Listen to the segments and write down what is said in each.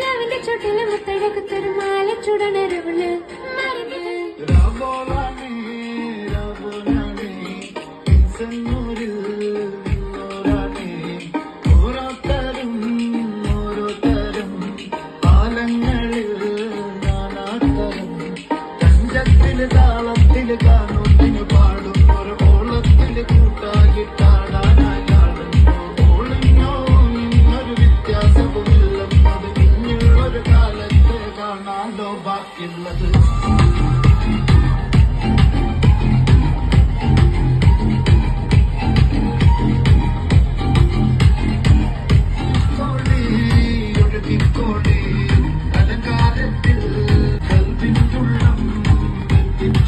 രാവിന്റെ ചുട്ടില് മുത്തഴക്ക് തെരുമാല ചുടനരവള് ഓരോരുത്തരും കാലങ്ങളിൽ നാനാത്തരം തഞ്ചത്തില് താളത്തില് കാണുന്നു പാടും ഒരു ഓളത്തില് കൂട്ടാകിട്ടാടാനായി ബാക്കിയുള്ളത് ഒഴുകിക്കോടി അലങ്കാരത്തിൽ കൽവിനുള്ളം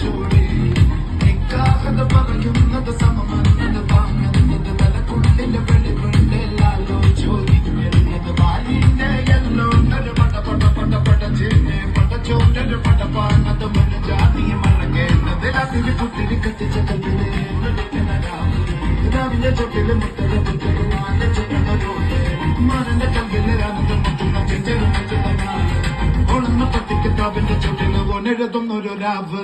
ചോടി നിക്കാഹത പറയുന്നത് സമമന്നത് താങ്ങുന്നത് തലക്കുള്ളിലെ വെളിവുണ്ടെല്ലാലോ ചോദിക്കുന്നത് വാലിന്റെ എല്ലോ ചേനെ പടച്ചോണ്ടൊരു പടപ്പാണത് മന ജാതിയ മറങ്ങേണ്ടത് രാത്രി കുട്ടിരി കത്തിച്ച കല്ലിലെ രാവിലെ ചൊട്ടില് മുത്തല മരന്റെ കല്ലിലെ ആനന്ദം മുട്ടുന്ന ചെഞ്ചെറുന്ന ഓളുന്ന പട്ടിക്ക് താവിന്റെ ചുട്ടില് ഒന്നെഴുതുന്നൊരു രാവ്